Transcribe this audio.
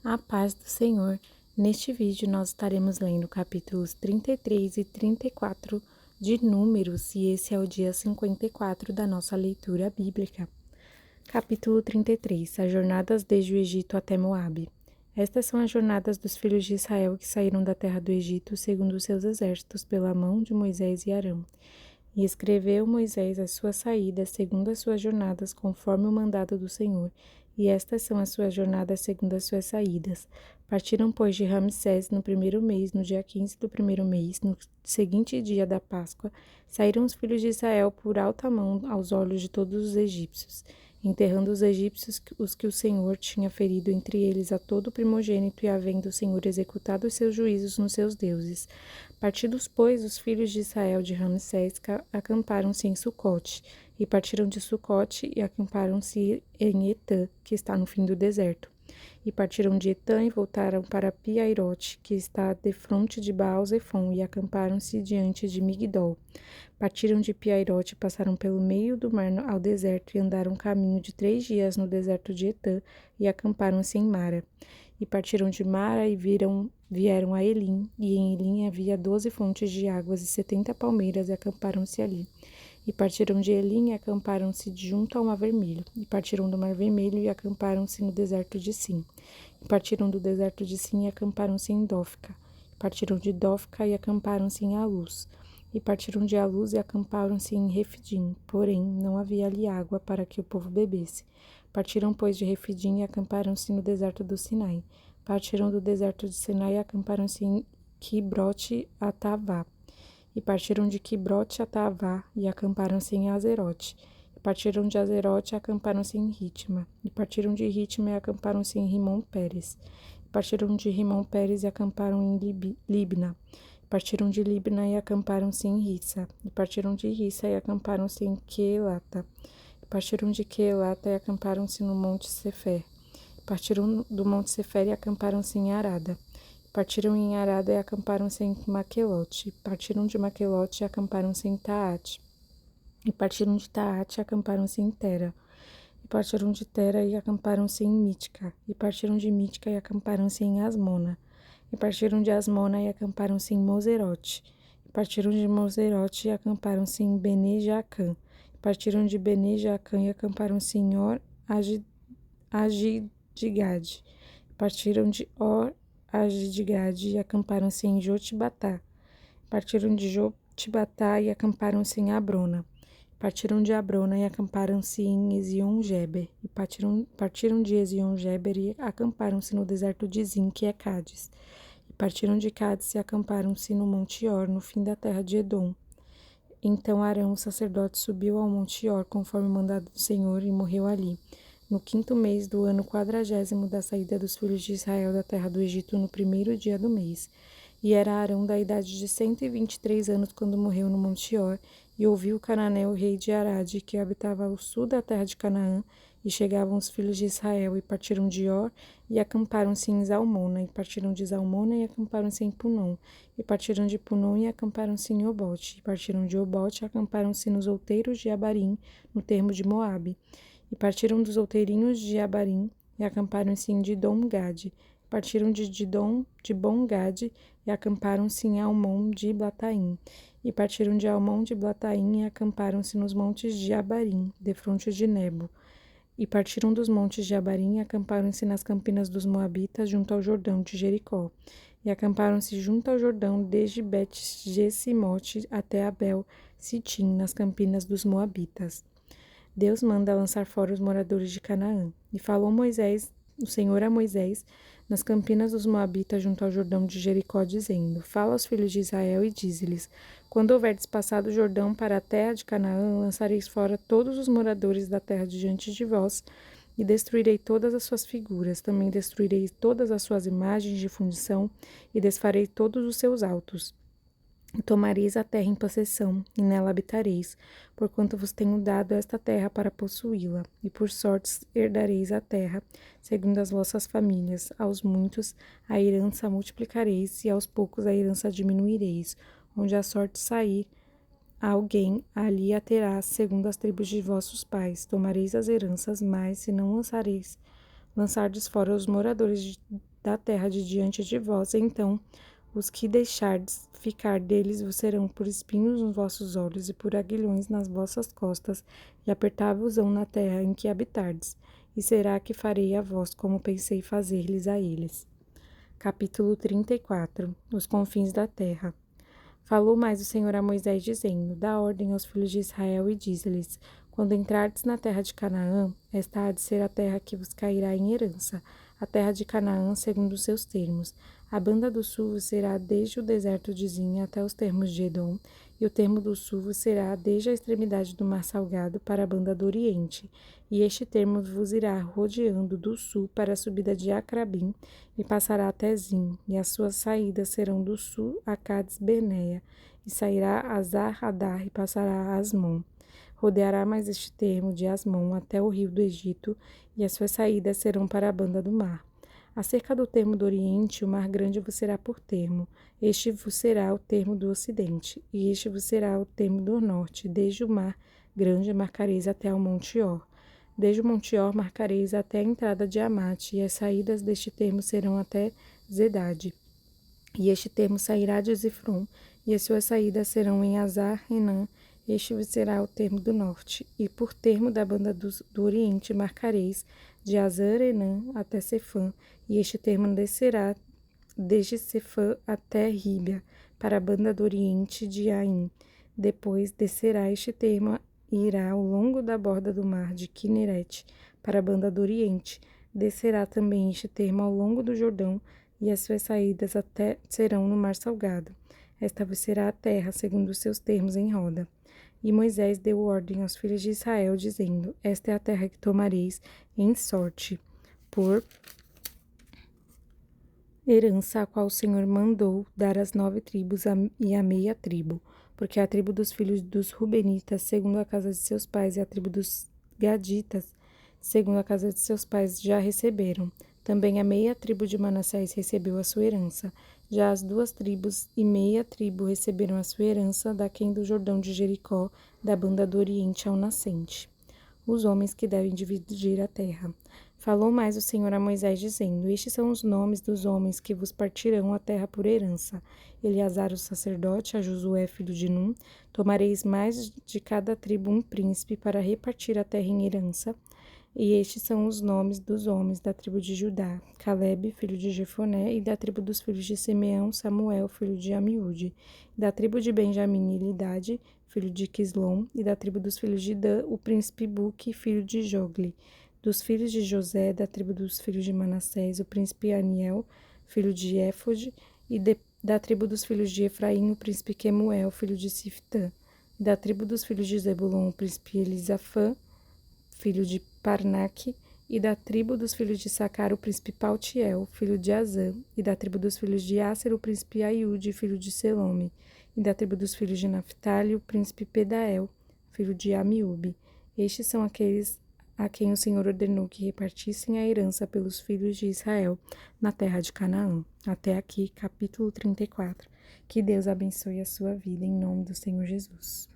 A paz do Senhor. Neste vídeo nós estaremos lendo capítulos 33 e 34 de Números e esse é o dia 54 da nossa leitura bíblica. Capítulo 33. As jornadas desde o Egito até Moabe. Estas são as jornadas dos filhos de Israel que saíram da terra do Egito segundo os seus exércitos pela mão de Moisés e Arão. E escreveu Moisés as suas saídas segundo as suas jornadas, conforme o mandado do Senhor. E estas são as suas jornadas segundo as suas saídas. Partiram, pois, de Ramsés no primeiro mês, no dia 15 do primeiro mês, no seguinte dia da Páscoa, saíram os filhos de Israel por alta mão aos olhos de todos os egípcios, enterrando os egípcios os que o Senhor tinha ferido, entre eles a todo primogênito, e havendo o Senhor executado os seus juízos nos seus deuses. Partidos, pois, os filhos de Israel de Ramsés, acamparam-se em Sucote, e partiram de Sucote e acamparam-se em Etã, que está no fim do deserto. E partiram de Etã e voltaram para Piairote, que está defronte de Baal-Zefon, e acamparam-se diante de Migdol. Partiram de Piairote e passaram pelo meio do mar ao deserto, e andaram um caminho de 3 dias no deserto de Etã, e acamparam-se em Mara. E partiram de Mara e vieram a Elim, e em Elim havia 12 fontes de águas e 70 palmeiras, e acamparam-se ali. E partiram de Elim e acamparam-se junto ao Mar Vermelho. E partiram do Mar Vermelho e acamparam-se no deserto de Sim. E partiram do deserto de Sim e acamparam-se em Dófica. E partiram de Dófica e acamparam-se em Alus. E partiram de Alus e acamparam-se em Refidim, porém não havia ali água para que o povo bebesse. Partiram, pois, de Refidim e acamparam-se no deserto do Sinai. Partiram do deserto de Sinai e acamparam-se em Quibrote-Atavá. E partiram de Quibrote-Atavá e acamparam-se em Azerote. E partiram de Azerote e acamparam-se em Ritma. E partiram de Ritma e acamparam-se em Rimon-Pérez. E partiram de Rimon-Pérez e acamparam em Libna. Partiram de Libna e acamparam-se em Rissa. E partiram de Rissa e acamparam-se em Quelata. Partiram de Quelata e acamparam-se no Monte Sefer. Partiram do Monte Sefer e acamparam-se em Arada. Partiram em Arada e acamparam-se em Maquelote. Partiram de Maquelote e acamparam-se em Taate. E partiram de Taate e acamparam-se em Tera. E partiram de Tera e acamparam-se em Mítica. E partiram de Mítica e acamparam-se em Asmona. E partiram de Asmona e acamparam-se em Moserote. E partiram de Moserote e acamparam-se em Bene-Jaacã. Partiram de Bene-Jaacã e acamparam-se em Or-Agidgade. Partiram de Or-Agidgade e acamparam-se em Jotibatá. Partiram de Jotibatá e acamparam-se em Abrona. Partiram de Abrona e acamparam-se em Ezion-Geber. E partiram de Ezion-Geber e acamparam-se no deserto de Zin, que é Cádiz. E partiram de Cádiz e acamparam-se no Monte Or, no fim da terra de Edom. Então Arão, o sacerdote, subiu ao Monte Or, conforme o mandado do Senhor, e morreu ali, no 5º mês do ano 40º da saída dos filhos de Israel da terra do Egito, no 1º dia do mês. E era Arão da idade de 123 anos quando morreu no Monte Or, e ouviu Cananeu, rei de Arade, que habitava ao sul da terra de Canaã, e chegavam os filhos de Israel, e partiram de Or, e acamparam-se em Zalmona, e partiram de Zalmona, e acamparam-se em Punom, e partiram de Punom, e acamparam-se em Obote, e partiram de Obote, e acamparam-se nos outeiros de Abarim, no termo de Moabe, e partiram dos outeirinhos de Abarim, e acamparam-se em Didom-Gade, partiram de Dibom-Gade, e acamparam-se em Almon de Blataim, e partiram de Almon de Blataim, e acamparam-se nos montes de Abarim, defronte de Nebo. E partiram dos montes de Abarim e acamparam-se nas campinas dos Moabitas, junto ao Jordão de Jericó. E acamparam-se junto ao Jordão, desde Bet-Jesimote até Abel-Sitim, nas campinas dos Moabitas. Deus manda lançar fora os moradores de Canaã. E falou o Senhor a Moisés, nas campinas dos Moabitas, junto ao Jordão de Jericó, dizendo: Fala aos filhos de Israel e dize-lhes: Quando houverdes passado o Jordão para a terra de Canaã, lançareis fora todos os moradores da terra diante de vós, e destruirei todas as suas figuras, também destruirei todas as suas imagens de fundição, e desfarei todos os seus altos. E tomareis a terra em possessão, e nela habitareis, porquanto vos tenho dado esta terra para possuí-la, e por sortes herdareis a terra, segundo as vossas famílias. Aos muitos a herança multiplicareis, e aos poucos a herança diminuireis. Onde a sorte sair, alguém ali a terá, segundo as tribos de vossos pais. Tomareis as heranças, mas se não lançardes fora os moradores da terra de diante de vós, então os que deixardes ficar deles vos serão por espinhos nos vossos olhos e por aguilhões nas vossas costas, e apertar-vos-ão na terra em que habitardes. E será que farei a vós como pensei fazer-lhes a eles. Capítulo 34. Os confins da terra. Falou mais o Senhor a Moisés, dizendo: Dá ordem aos filhos de Israel e diz-lhes: Quando entrardes na terra de Canaã, esta há de ser a terra que vos cairá em herança, a terra de Canaã segundo os seus termos. A banda do sul será desde o deserto de Zin até os termos de Edom, e o termo do sul será desde a extremidade do mar salgado para a banda do oriente. E este termo vos irá rodeando do sul para a subida de Acrabim, e passará até Zin, e as suas saídas serão do sul a Cades-Berneia, e sairá a Zar-Hadar e passará a Asmon. Rodeará mais este termo de Asmon até o rio do Egito, e as suas saídas serão para a banda do mar. Acerca do termo do Oriente, o mar grande vos será por termo, este vos será o termo do Ocidente, e este vos será o termo do Norte, desde o mar grande marcareis até ao Monte Or. Desde o Monte Or marcareis até a entrada de Amate, e as saídas deste termo serão até Zedade. E este termo sairá de Zifron, e as suas saídas serão em Azar-Enã, este vos será o termo do norte. E por termo da banda do oriente marcareis de Azar-Enã até Sefã, e este termo descerá desde Sefã até Ríbia, para a banda do oriente de Aim. Depois descerá este termo e irá ao longo da borda do mar de Quinerete, para a banda do oriente. Descerá também este termo ao longo do Jordão, e as suas saídas até serão no mar salgado. Esta vos será a terra, segundo os seus termos em roda. E Moisés deu ordem aos filhos de Israel, dizendo: Esta é a terra que tomareis em sorte, por herança, a qual o Senhor mandou dar às 9 tribos e à meia tribo, porque a tribo dos filhos dos Rubenitas, segundo a casa de seus pais, e a tribo dos Gaditas, segundo a casa de seus pais, já receberam. Também a meia tribo de Manassés recebeu a sua herança. Já as 2 tribos e meia tribo receberam a sua herança daquém do Jordão de Jericó, da banda do Oriente ao nascente. Os homens que devem dividir a terra. Falou mais o Senhor a Moisés, dizendo: Estes são os nomes dos homens que vos partirão a terra por herança. Eleazar o sacerdote, a Josué filho de Num, tomareis mais de cada tribo um príncipe para repartir a terra em herança. E estes são os nomes dos homens da tribo de Judá: Calebe, filho de Jefoné, e da tribo dos filhos de Simeão, Samuel, filho de Amiúde. Da tribo de Benjamim, Elidade, filho de Quislom, e da tribo dos filhos de Dan, o príncipe Buque, filho de Jogli. Dos filhos de José, da tribo dos filhos de Manassés, o príncipe Aniel, filho de Éfode, e da tribo dos filhos de Efraim, o príncipe Quemuel, filho de Siftã. Da tribo dos filhos de Zebulon, o príncipe Elisafã, filho de Parnaque, e da tribo dos filhos de Sacar, o príncipe Paltiel, filho de Azã, e da tribo dos filhos de Asser, o príncipe Aiude, filho de Selome, e da tribo dos filhos de Naphtali, o príncipe Pedael, filho de Amiúbe. Estes são aqueles a quem o Senhor ordenou que repartissem a herança pelos filhos de Israel na terra de Canaã. Até aqui, capítulo 34. Que Deus abençoe a sua vida, em nome do Senhor Jesus.